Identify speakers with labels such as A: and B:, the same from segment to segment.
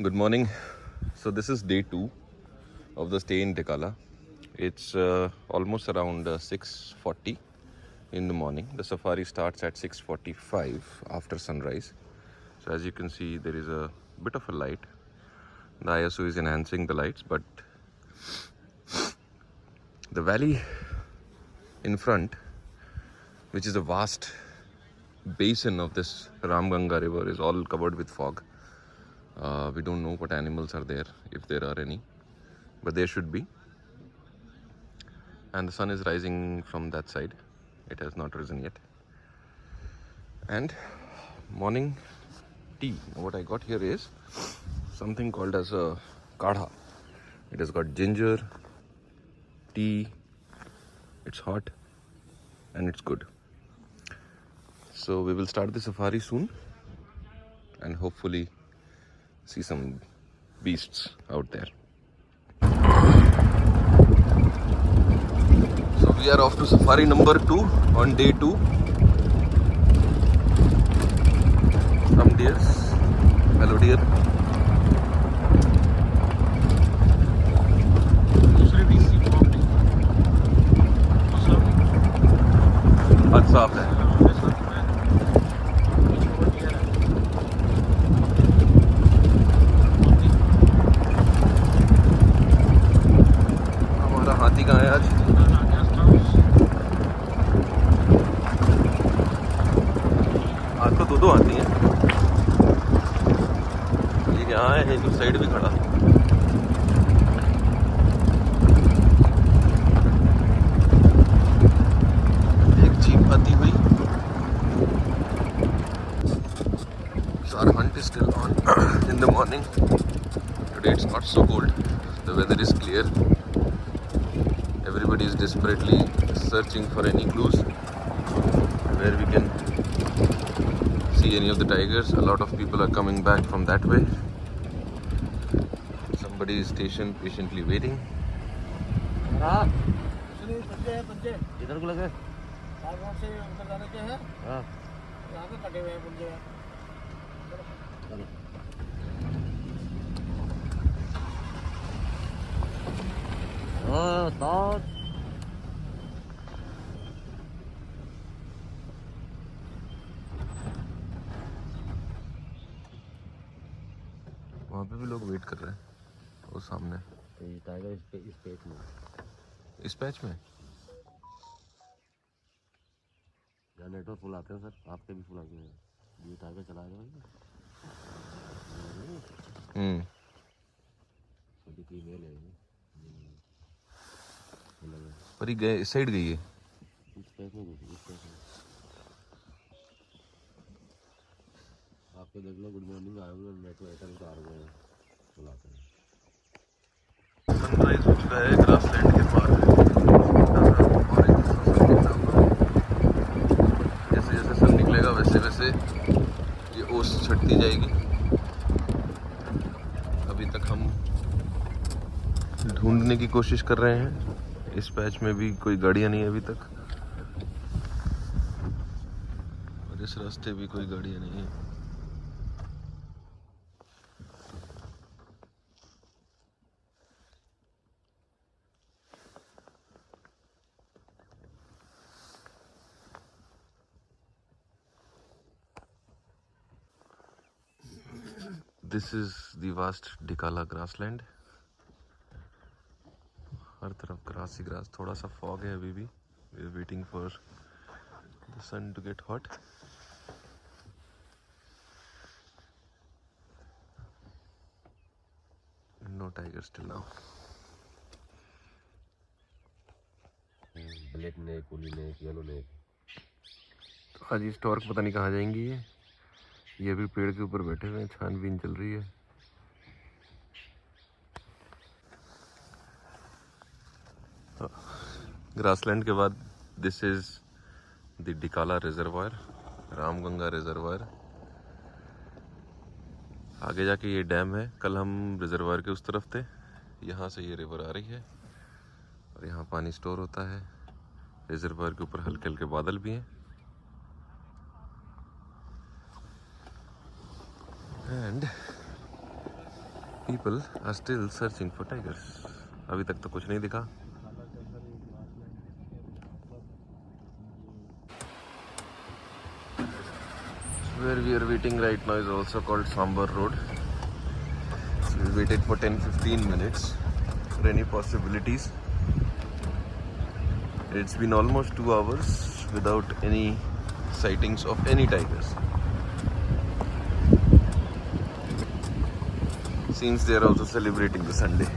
A: Good morning. So this is day 2 of the stay in Dhikala. It's almost around 6:40 in the morning. The safari starts at 6:45 after sunrise. So as you can see, there is a bit of a light. The ISO is enhancing the lights, but the valley in front, which is a vast basin of this Ramganga river, is all covered with fog. We don't know what animals are there, if there are any, but there should be. And the sun is rising from that side. It has not risen yet. And morning tea. What I got here is something called as a kadha. It has got ginger, tea, it's hot and it's good. So we will start the safari soon and hopefully see some beasts out there. So we are off to safari number 2 on day 2. Some deers, hello deer. आज साफ है. हमारा हाथी कहाँ है आज? आज तो दो हाथी हैं. ये यहाँ है, एक साइड भी खड़ा. आती हुई. So our hunt is still on in the morning. Today it's not so cold. The weather is clear. Everybody is desperately searching for any clues where we can see any of the tigers. A lot of people are coming back from that way. Somebody is stationed patiently waiting. इधर को लगे से उधर जाने के हैं. हाँ, यहाँ पे कटे हुए हैं पुंजे. वहाँ पे भी लोग वेट कर रहे हैं. वो सामने टाइगर इस पैच में. इस पैच में नेटवर्क फुल आते हैं सर. आपके भी फुल आते हैं. ये टाइगर चला रहे हैं. फीमेल है पर ये गए इस साइड गई है. आपको देख लो. गुड मॉर्निंग आए हुए नेटवर्क आ रहे हैं. बुलाते हैं. सनराइज हो चुका है ग्रासलैंड के पार. जैसे जैसे सन निकलेगा वैसे वैसे ये ओस छटती जाएगी. अभी तक हम ढूंढने की कोशिश कर रहे हैं. इस पैच में भी कोई गाड़ियां नहीं है अभी तक, और इस रास्ते भी कोई गाड़ियां नहीं है. This is the vast Dhikala grassland. हर तरफ ग्रास ही ग्रास. थोड़ा सा फॉग है अभी भी. We are waiting for the sun to get hot. No tigers till now. Black neck, woolly neck, yellow neck. आज ये स्टॉर्क पता नहीं कहाँ जाएंगी. ये भी पेड़ के ऊपर बैठे हुए हैं. छानबीन चल रही है. ग्रासलैंड के बाद this is the Dhikala reservoir, Ramganga reservoir. आगे जाके ये डैम है. कल हम रिजर्वायर के उस तरफ थे. यहाँ से ये रिवर आ रही है और यहाँ पानी स्टोर होता है. रिजर्वायर के ऊपर हल्के हल्के बादल भी हैं. And people are still searching for tigers. अभी तक तो कुछ नहीं दिखा. Where we are waiting right now is also called Sambar Road. So we waited for 10-15 minutes for any possibilities. It's been almost 2 hours without any sightings of any tigers. Seems they are also celebrating the Sunday.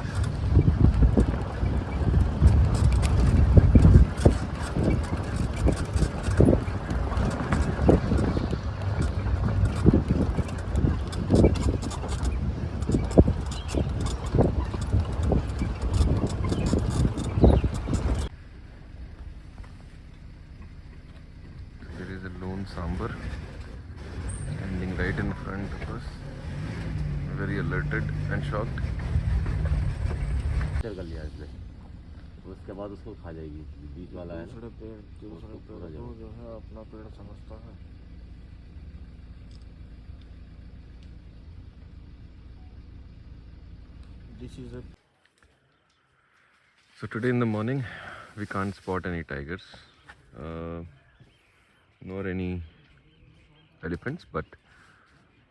A: There is a lone sambar standing right in front of us, very alerted and shocked.
B: कर लिया इसने, उसके बाद उसको खा जाएगी. बीच वाला है
C: दूसरे पेड़ को जो है अपना पेड़ समझता है. This is a.
A: So today in the morning we can't spot any tigers, nor any elephants, but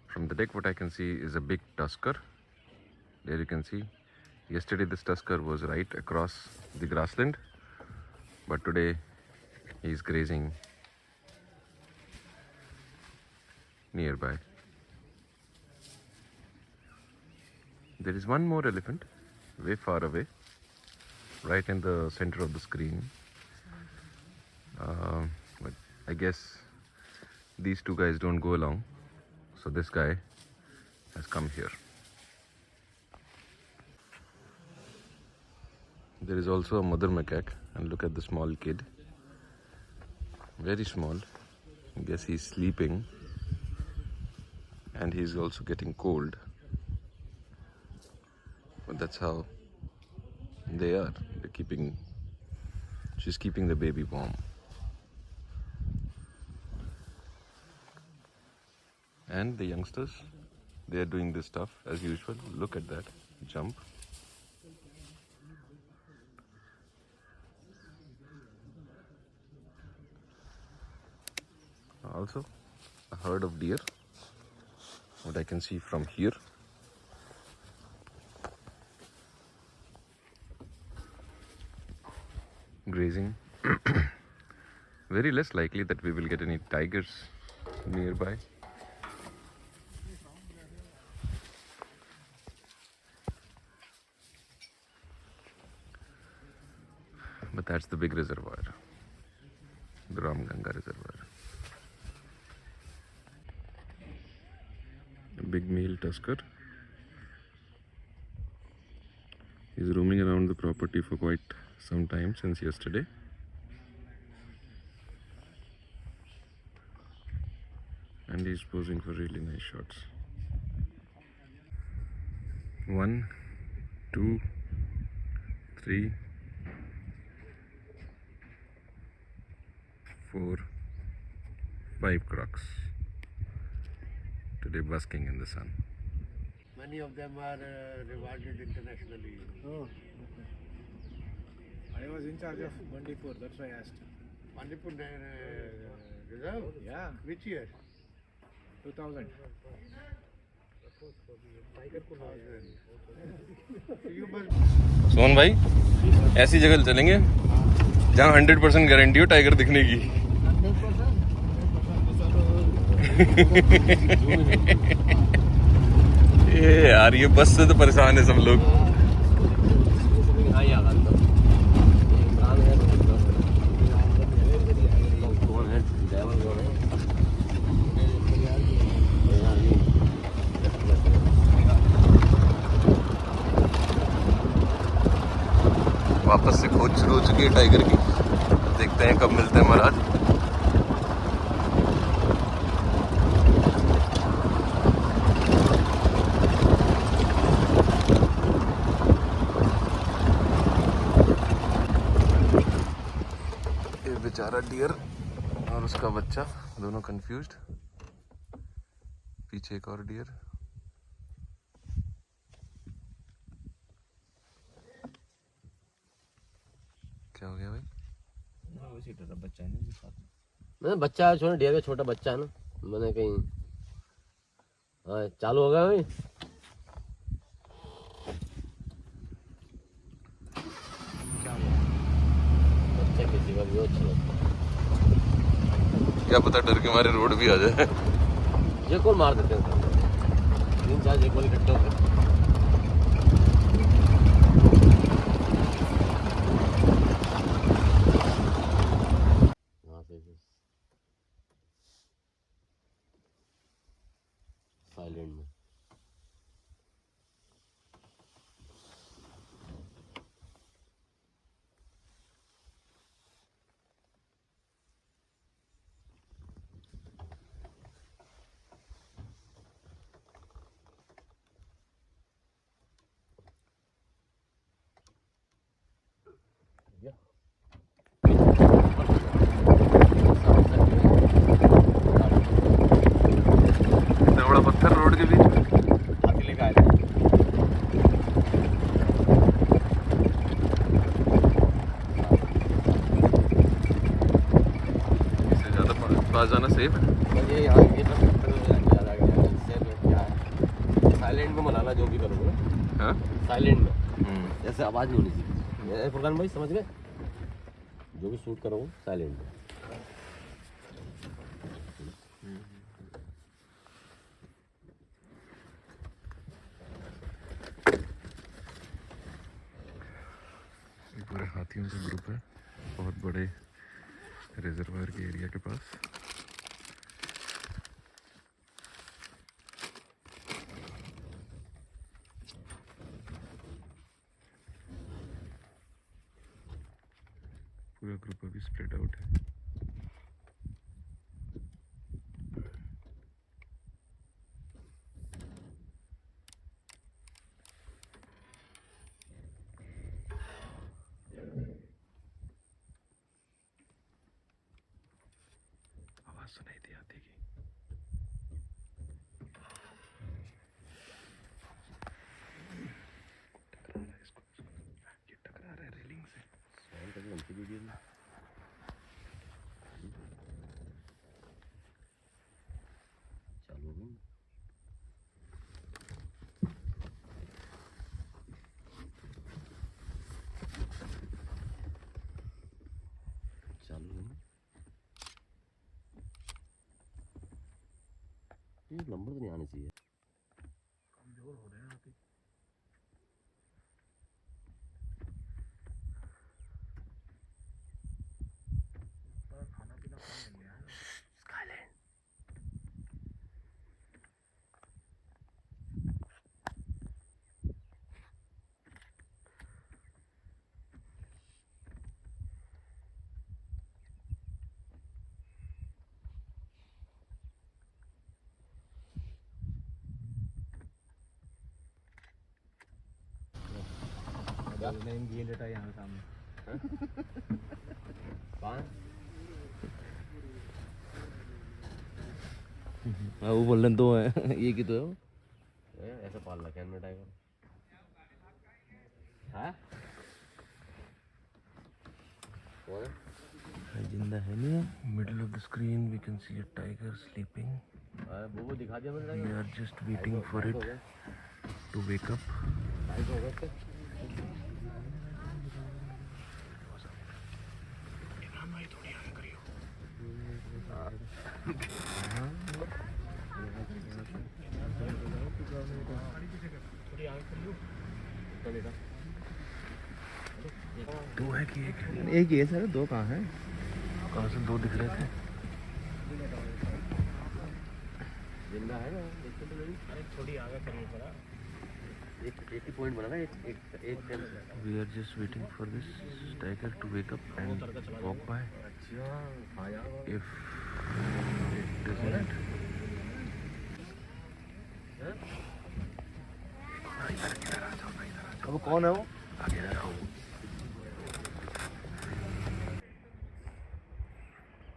A: from the deck what I can see is a big tusker. There you can see, yesterday this tusker was right across the grassland, but today he is grazing nearby. There is one more elephant way far away, right in the center of the screen, but I guess these two guys don't go along, so this guy has come here. There is also a mother macaque, and look at the small kid, very small. I guess he's sleeping and he's also getting cold, but that's how they are. She's keeping the baby warm. And the youngsters, they are doing this stuff as usual. Look at that jump. Also a herd of deer, what I can see from here. Grazing. Very less likely that we will get any tigers nearby. But that's the big reservoir, the Ramganga reservoir. A big male tusker is roaming around the property for quite some time, since yesterday. And he's posing for really nice shots. 1, 2, 3, 4, 5 crocs today basking in the sun.
B: Many of them are rewarded internationally.
C: Oh, okay. I was in charge of Bandipur, that's why I asked.
B: Bandipur reserve?
C: Yeah,
B: Which year?
C: 2000.
A: Sohan भाई, ऐसी जगह चलेंगे जहाँ 100% guarantee हो tiger दिखने की. ये यार, ये बस से तो परेशान है सब लोग. वापस से खोज शुरू हो चुकी है टाइगर की. देखते हैं कब मिलते हैं महाराज. ये बेचारा डियर और उसका बच्चा दोनों कंफ्यूज्ड. पीछे एक और डियर. क्या हो गया भाई?
C: बच्चा है ना साथ में।
B: मैंने बच्चा है, छोटा डेयर का छोटा बच्चा है ना, मैंने कहीं। हाँ चालू हो गया भाई। बच्चा किसी का भी हो, अच्छा लगता है।
A: क्या पता डर के मारे रोड भी आ जाए।
B: ये कौन मार देते हैं सर, 3-4 एक वाली इकट्ठे होकर। साइलेंट में
A: इतना बड़ा पत्थर रोड के बीच में।
B: हाथी लेकर आए थे।
A: इससे ज़्यादा पास जाना सेफ है।
B: मुझे यहाँ ये बस ज़्यादा इससे क्या है, साइलेंट में मनाना जो भी करोगे ना।
A: हाँ
B: साइलेंट में, जैसे आवाज़ नहीं होनी चाहिए। फुरकान भाई समझ गए, जो भी शूट करोगे साइलेंट में।
A: ये पूरे हाथियों का ग्रुप है बहुत बड़े रिजर्वायर के एरिया के पास। पूरा ग्रुप अभी स्प्रेड आउट है। आवाज सुनाई दी हाथी की। टकरा रहा है इसको, ये टकरा रहा है रेलिंग से।
B: चालू हो चालू हो। ये नंबर तो नहीं आने चाहिए।
C: कमजोर हो रहे हैं हाथी। खाना पीना कम मिल गया है ना। नहीं ये लेटा यहाँ सामने।
B: हाँ वो बोल रहे तो है ये की तो है ऐसा पाल रखा है हमने टाइगर। हाँ जिंदा है नहीं।
A: Middle of the screen we can see a tiger sleeping.
B: वो दिखा दिया मैंने।
A: We are just waiting for it to wake up. दो है कि एक?
C: एक ही है सर, दो कहाँ हैं?
A: कहाँ से दो दिख रहे थे?
B: जिंदा है ना, देखते तो नहीं।
C: अरे थोड़ी आगे करिए थोड़ा।
B: एक ही पॉइंट बना ना, एक
A: We are just waiting for this tiger to wake up and walk by. If it doesn't,
B: अब कौन है वो?
A: आगे रहो।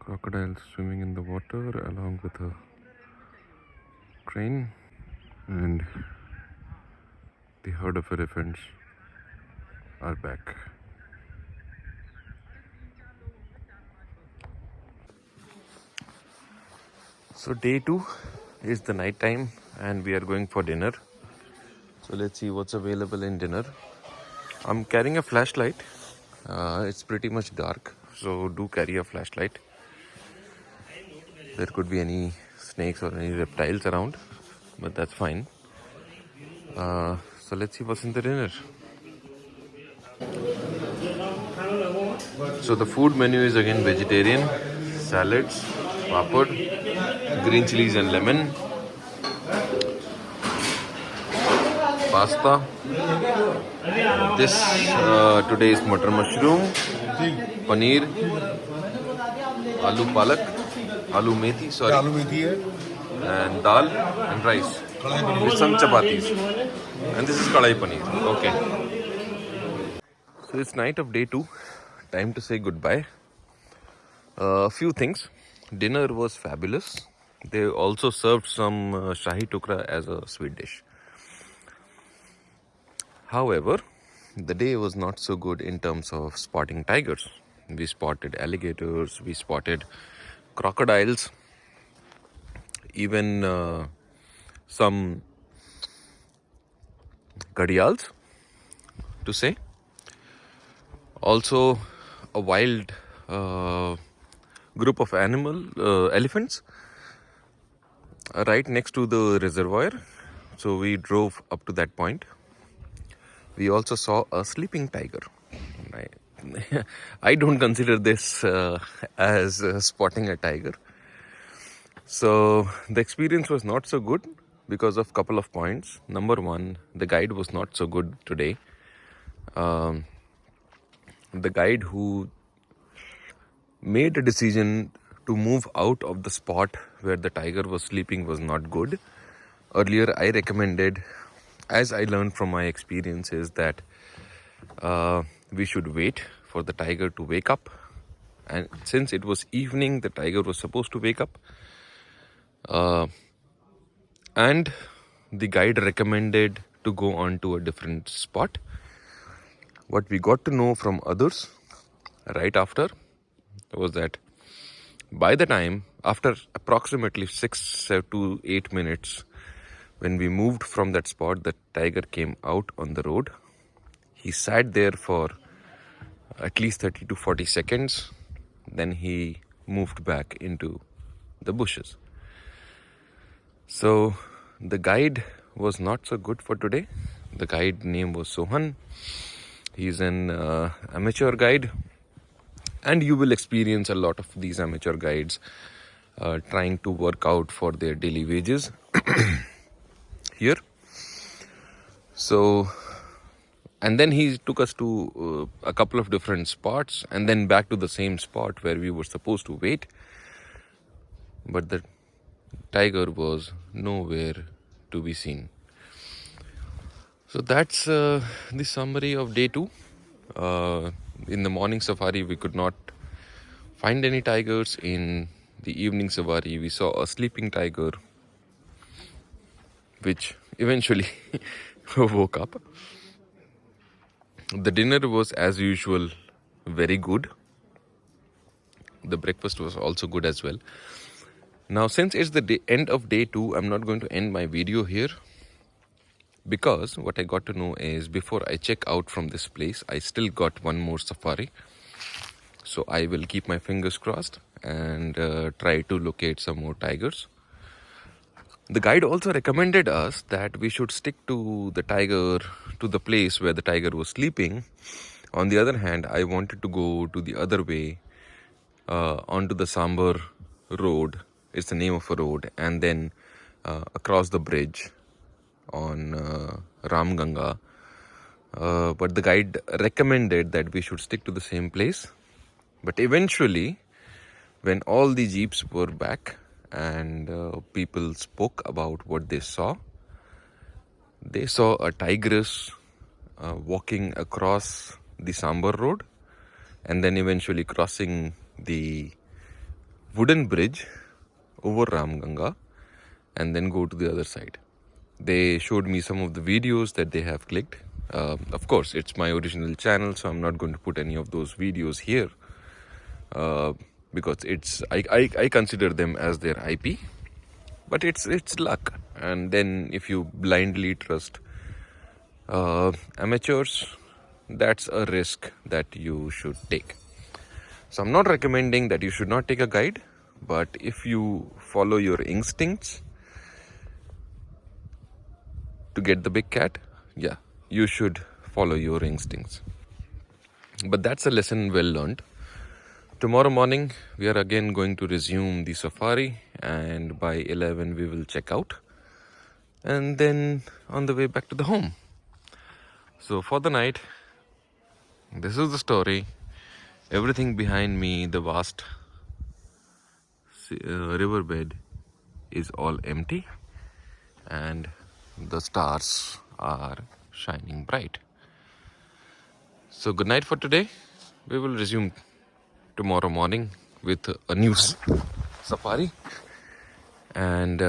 A: Crocodiles swimming in the water along with a crane, and the herd of elephants are back. So day 2 is the night time and we are going for dinner. So let's see what's available in dinner. I'm carrying a flashlight. It's pretty much dark, so do carry a flashlight. There could be any snakes or any reptiles around, but that's fine. So let's see what's in the dinner. So the food menu is again vegetarian, salads, papad, green chilies and lemon, pasta. This today is mutton mushroom, paneer, aloo palak, aloo methi, and dal and rice with some chapatis. And this is kadai paneer. Okay. So it's night of day 2. Time to say goodbye. A few things. Dinner was fabulous. They also served some shahi tukra as a sweet dish. However, the day was not so good in terms of spotting tigers. We spotted alligators, we spotted crocodiles, even some ghadials, to say. Also, a wild group of elephants right next to the reservoir. So we drove up to that point. We also saw a sleeping tiger. I don't consider this as spotting a tiger. So the experience was not so good because of a couple of points. Number one, the guide was not so good today. The guide who made a decision to move out of the spot where the tiger was sleeping was not good. Earlier I recommended, as I learned from my experiences, that we should wait for the tiger to wake up. And since it was evening, the tiger was supposed to wake up. And the guide recommended to go on to a different spot. What we got to know from others right after was that by the time, after approximately 6 to 8 minutes, when we moved from that spot, the tiger came out on the road. He sat there for at least 30 to 40 seconds. Then he moved back into the bushes. So the guide was not so good for today. The guide name was Sohan. He's an amateur guide. And you will experience a lot of these amateur guides trying to work out for their daily wages here. So, and then he took us to a couple of different spots and then back to the same spot where we were supposed to wait. But the tiger was nowhere to be seen. So that's the summary of day 2. In the morning safari, we could not find any tigers. In the evening safari, we saw a sleeping tiger, which eventually woke up. The dinner was, as usual, very good. The breakfast was also good as well. Now, since it's the end of day 2, I'm not going to end my video here. Because what I got to know is, before I check out from this place, I still got one more safari. So I will keep my fingers crossed and try to locate some more tigers. The guide also recommended us that we should stick to the place where the tiger was sleeping. On the other hand, I wanted to go to the other way, onto the Sambar road. It's the name of a road. And then across the bridge on Ram Ganga. But the guide recommended that we should stick to the same place. But eventually, when all the jeeps were back and people spoke about what they saw a tigress walking across the Sambar road and then eventually crossing the wooden bridge over Ram Ganga and then go to the other side. They showed me some of the videos that they have clicked. Of course, it's my original channel, so I'm not going to put any of those videos here because I consider them as their IP. but it's luck. And then if you blindly trust amateurs, that's a risk that you should take. So I'm not recommending that you should not take a guide, but if you follow your instincts to get the big cat, yeah, you should follow your instincts. But that's a lesson well learned. Tomorrow morning we are again going to resume the safari, and by 11 we will check out, and then on the way back to the home. So for the night, this is the story. Everything behind me, the vast riverbed, is all empty, and the stars are shining bright. So good night for today. We will resume tomorrow morning with a new safari, and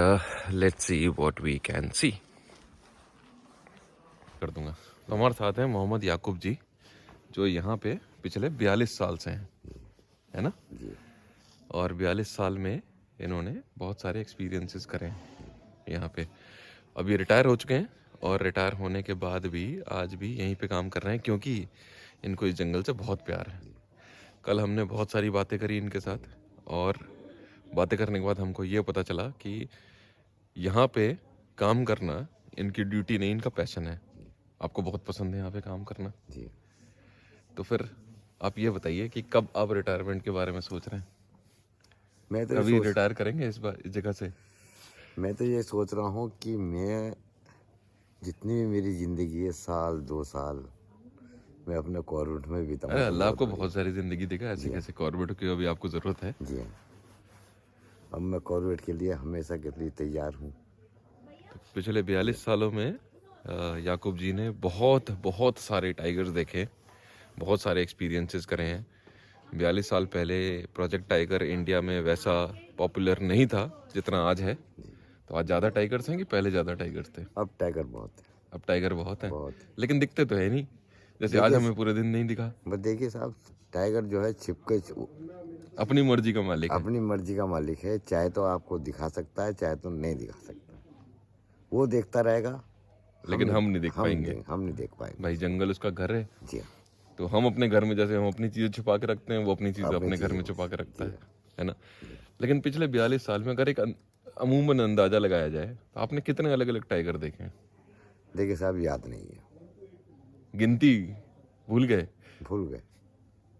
A: let's see what we can see. कर दूंगा. तो हमारे साथ हैं मोहम्मद याकूब जी, जो यहाँ पे पिछले 42 साल से हैं, है ना? और 42 साल में इन्होंने बहुत सारे एक्सपीरियंसेस करे हैं यहाँ पे. अभी रिटायर हो चुके हैं, और रिटायर होने के बाद भी आज भी यहीं पे काम कर रहे हैं, क्योंकि इनको इस जंगल से बहुत प्यार है. कल हमने बहुत सारी बातें करी इनके साथ, और बातें करने के बाद हमको ये पता चला कि यहाँ पे काम करना इनकी ड्यूटी नहीं, इनका पैशन है. आपको बहुत पसंद है यहाँ पे काम करना जी. तो फिर आप ये बताइए कि कब आप रिटायरमेंट के बारे में सोच रहे हैं?
D: मैं तो
A: अभी रिटायर करेंगे इस जगह से?
D: मैं तो ये सोच रहा हूँ कि मैं जितनी भी मेरी ज़िंदगी है, 1-2 साल मैं अपने कॉर्बेट में बिताऊँ.
A: अरे अल्लाह आपको बहुत सारी ज़िंदगी देगा, ऐसे कैसे कॉर्बेट की अभी आपको ज़रूरत है?
D: जी हाँ, अब मैं कॉर्बेट के लिए हमेशा के लिए तैयार हूँ.
A: तो पिछले 42 सालों में याकूब जी ने बहुत सारे टाइगर्स देखे, बहुत सारे एक्सपीरियंसेस करे हैं. 42 साल पहले प्रोजेक्ट टाइगर इंडिया में वैसा पॉपुलर नहीं था जितना आज है. तो आज ज़्यादा टाइगर्स हैं कि पहले ज़्यादा टाइगर्स थे?
D: अब टाइगर बहुत है.
A: अब टाइगर बहुत हैं,
D: बहुत.
A: लेकिन दिखते तो है नहीं. जैसे आज हमें पूरे दिन नहीं दिखा.
D: बस देखिए साहब, टाइगर जो है छिपके
A: अपनी मर्जी का मालिक है.
D: अपनी मर्जी का मालिक है. चाहे तो आपको दिखा सकता है, चाहे तो नहीं दिखा सकता. वो देखता रहेगा,
A: लेकिन हम नहीं देख पाएंगे.
D: हम नहीं देख पाएंगे.
A: भाई जंगल उसका घर है.
D: जी हाँ.
A: तो हम अपने घर में जैसे हम अपनी चीज़ें छुपा के रखते हैं, वो अपनी चीज़ें अपने घर में छुपा के रखता है ना? लेकिन पिछले 42 साल में अगर एक अमूमन अंदाज़ा लगाया जाए तो आपने कितने अलग अलग टाइगर देखे हैं?
D: देखिए साहब, याद नहीं है.
A: गिनती भूल गए?
D: भूल गए.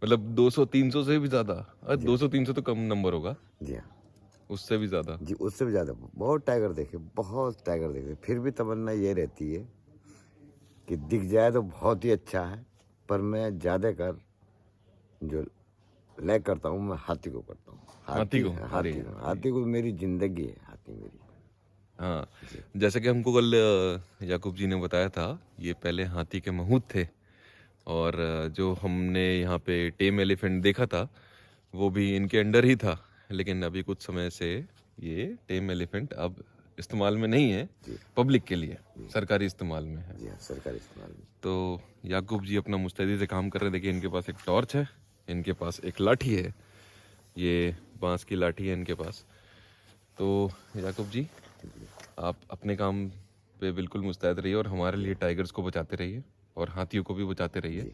A: मतलब 200-300 से भी ज़्यादा? 200-300 तो कम नंबर होगा.
D: जी हाँ,
A: उससे भी ज़्यादा.
D: जी उससे भी ज़्यादा. बहुत टाइगर देखे, बहुत टाइगर देखे. फिर भी तमन्ना ये रहती है कि दिख जाए तो बहुत ही अच्छा है, पर मैं ज़्यादातर जो लैग करता हूँ, मैं हाथी को करता हूँ. हाथी को मेरी ज़िंदगी है. हाथी मेरी.
A: हाँ, जैसे कि हमको कल याकूब जी ने बताया था, ये पहले हाथी के महूत थे, और जो हमने यहाँ पे टेम एलिफेंट देखा था वो भी इनके अंडर ही था. लेकिन अभी कुछ समय से ये टेम एलिफेंट अब इस्तेमाल में नहीं है, पब्लिक के लिए सरकारी इस्तेमाल में है.
D: जी हाँ, सरकारी इस्तेमाल में.
A: तो याकूब जी अपना मुस्तैदी से काम कर रहे हैं. देखिए, इनके पास एक टॉर्च है, इनके पास एक लाठी है, ये बांस की लाठी है इनके पास. तो याकूब जी, आप अपने काम पे बिल्कुल मुस्तैद रहिए, और हमारे लिए टाइगर्स को बचाते रहिए, और हाथियों को भी बचाते रहिए.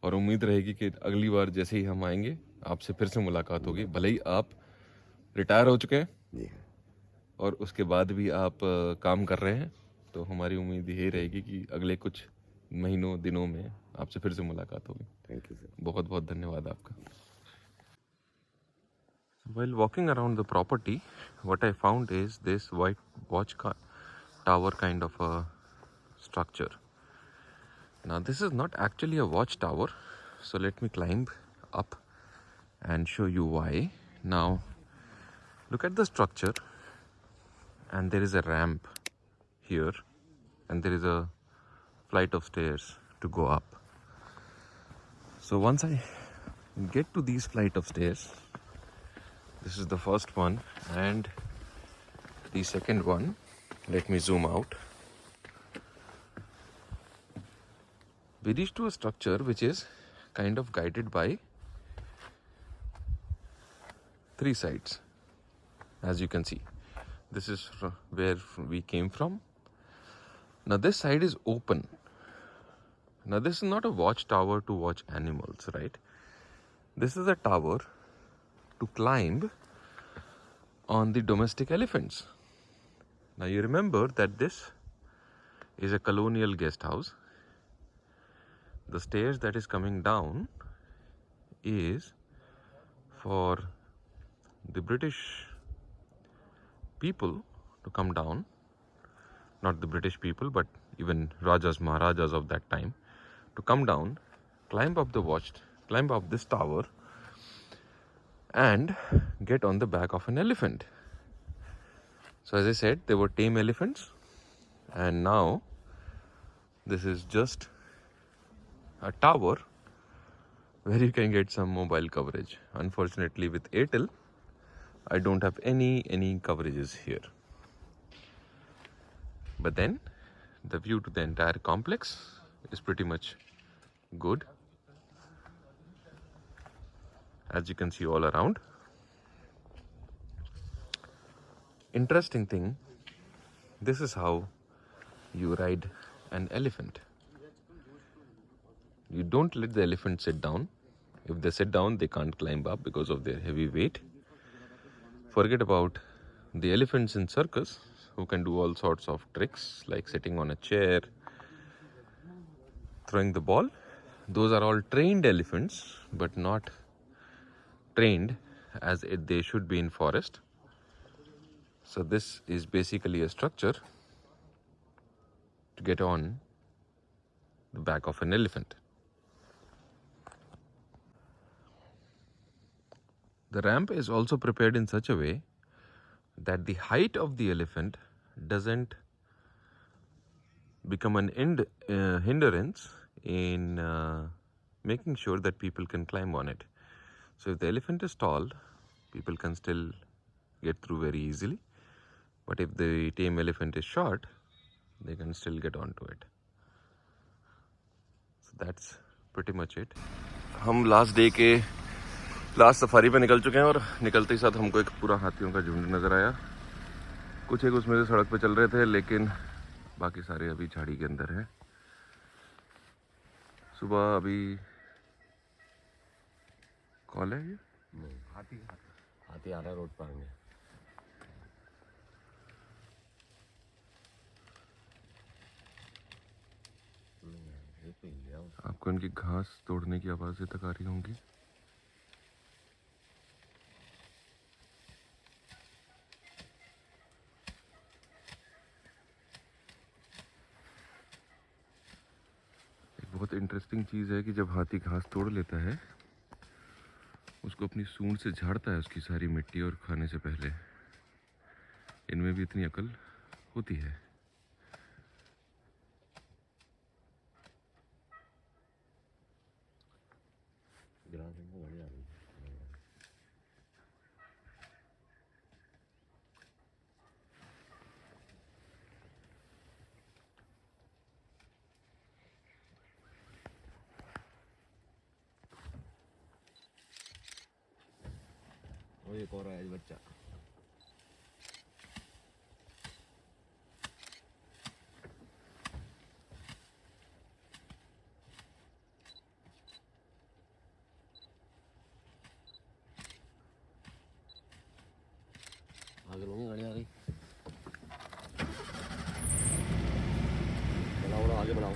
A: और उम्मीद रहेगी कि अगली बार जैसे ही हम आएंगे आपसे फिर से मुलाकात होगी. भले ही आप रिटायर हो चुके हैं
D: जी,
A: और उसके बाद भी आप काम कर रहे हैं, तो हमारी उम्मीद यही रहेगी कि अगले कुछ महीनों दिनों में आपसे फिर से मुलाकात होगी.
D: Thank you sir.
A: बहुत बहुत धन्यवाद आपका. While walking around the property, what I found is this white watch tower kind of a structure. Now this is not actually a watch tower, so let me climb up and show you why. Now look at the structure, and there is a ramp here, and there is a flight of stairs to go up. So once I get to these flight of stairs, this is the first one, and the second one, let me zoom out. We reach to a structure which is kind of guided by 3 sides, as you can see. This is where we came from. Now this side is open. Now this is not a watchtower to watch animals, right? This is a tower to climb on the domestic elephants. Now you remember that this is a colonial guest house. The stairs that is coming down is for the British people to come down. Not the British people, but even Rajas, Maharajas of that time, to come down, climb up this tower, and get on the back of an elephant. So as I said, they were tame elephants, and now this is just a tower where you can get some mobile coverage. Unfortunately, with Airtel, I don't have any coverages here. But then the view to the entire complex is pretty much good, as you can see all around. Interesting thing, this is how you ride an elephant. You don't let the elephant sit down. If they sit down, they can't climb up because of their heavy weight. Forget about the elephants in circus, who can do all sorts of tricks like sitting on a chair, throwing the ball. Those are all trained elephants, but not trained as they should be in forest. So this is basically a structure to get on the back of an elephant. The ramp is also prepared in such a way that the height of the elephant doesn't become an hindrance in making sure that people can climb on it. So if the elephant is tall, people can still get through very easily. But if the tame elephant is short, they can still get onto it. So that's pretty much it. हम last day के last safari पे निकल चुके हैं और निकलते ही साथ हमको एक पूरा हाथियों का झुंड नज़र आया। कुछ एक उसमें से सड़क पे चल रहे थे, लेकिन बाकी सारे अभी झाड़ी के अंदर हैं। सुबह अभी कॉल है ये?
B: हाथी आ रहा है रोड पर।
A: आपको इनकी घास तोड़ने की आवाज़ें तक आ रही होंगी। बहुत इंटरेस्टिंग चीज़ है कि जब हाथी घास तोड़ लेता है, उसको अपनी सूंड से झाड़ता है उसकी सारी मिट्टी, और खाने से पहले। इनमें भी इतनी अकल होती है।
B: वो एक और है बच्चा। आगे लोग गाड़ी आ गई। बनाओ आगे बनाओ।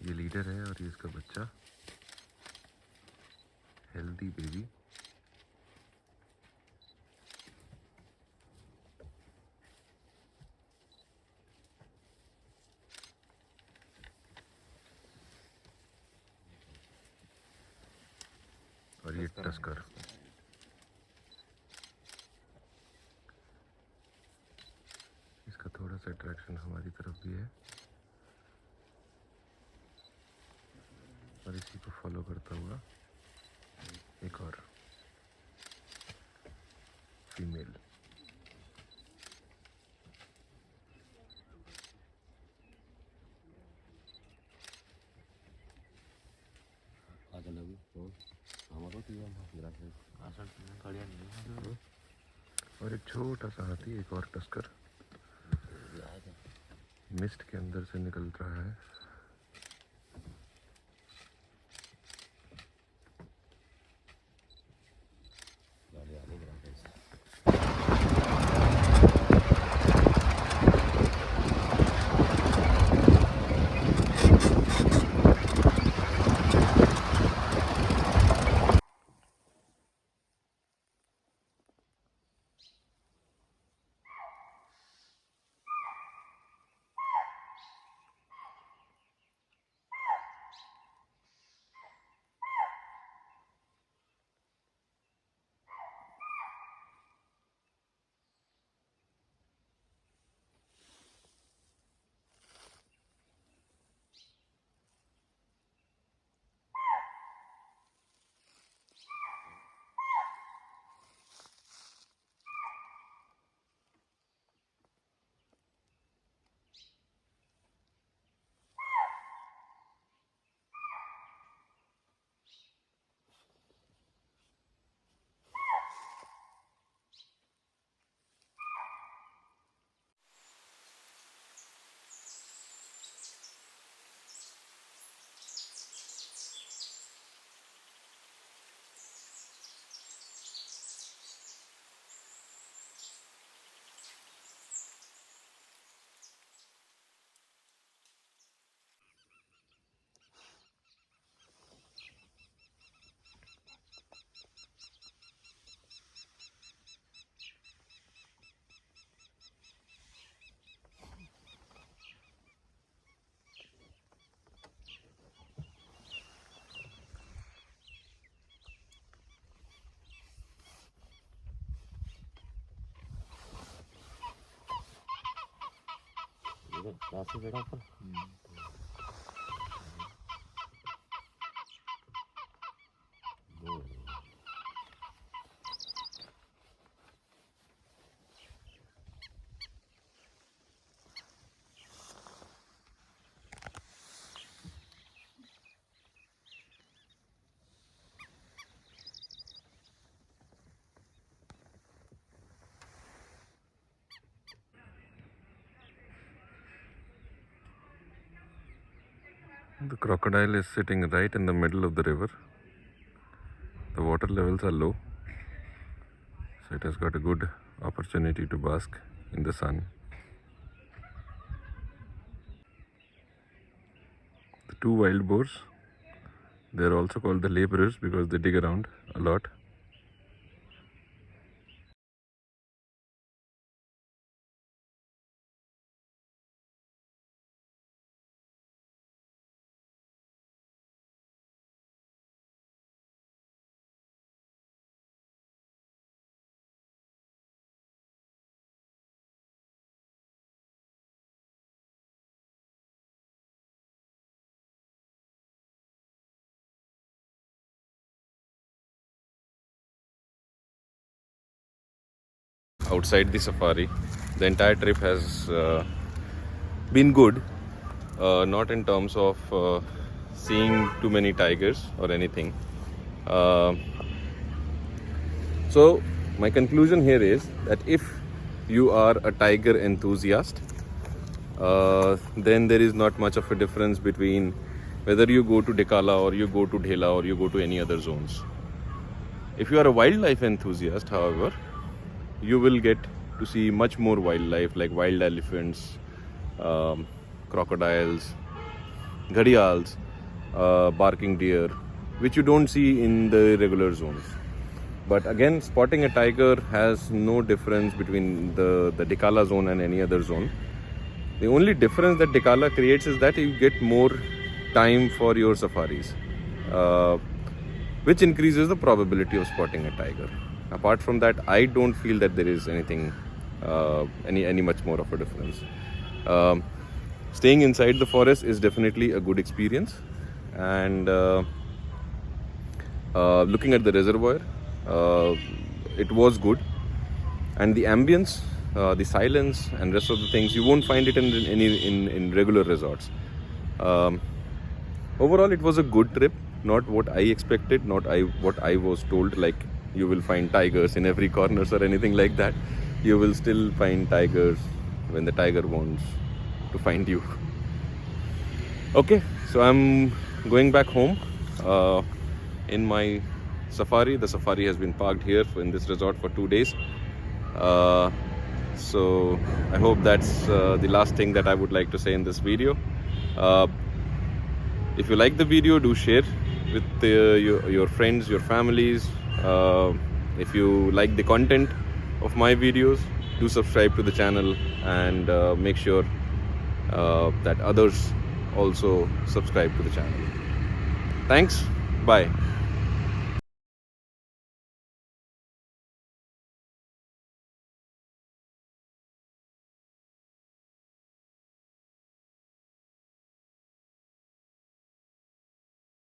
A: ये लीडर है और ये इसका बच्चा, हेल्दी बेबी। और ये टस्कर। इसका थोड़ा सा अट्रैक्शन हमारी तरफ भी है और इसी को फॉलो करता हुआ एक और फीमेल। और एक छोटा सा हाथी, एक और टस्कर मिस्ट के अंदर से निकल रहा है।
B: रास्ते बैठा ऊपर।
A: The crocodile is sitting right in the middle of the river. The water levels are low, so it has got a good opportunity to bask in the sun. The two wild boars, they are also called the laborers because they dig around a lot. Outside the safari, the entire trip has been good, not in terms of seeing too many tigers or anything. So my conclusion here is that if you are a tiger enthusiast, then there is not much of a difference between whether you go to Dhikala or you go to Dhela or you go to any other zones. If you are a wildlife enthusiast, however, you will get to see much more wildlife like wild elephants, crocodiles, gharials, barking deer, which you don't see in the regular zones. But again, spotting a tiger has no difference between the Dhikala zone and any other zone. The only difference that Dhikala creates is that you get more time for your safaris, which increases the probability of spotting a tiger. Apart from that, I don't feel that there is anything, any much more of a difference. Staying inside the forest is definitely a good experience, and looking at the reservoir, it was good, and the ambience, the silence, and rest of the things you won't find it in regular resorts. Overall, it was a good trip. Not what I expected, not what I was told. Like you will find tigers in every corner or anything like that. You will still find tigers when the tiger wants to find you. Okay, so I'm going back home in my safari. The safari has been parked here in this resort for 2 days. So I hope that's the last thing that I would like to say in this video. If you like the video, do share with your friends, your families. If you like the content of my videos, do subscribe to the channel, and make sure that others also subscribe to the channel. Thanks. Bye.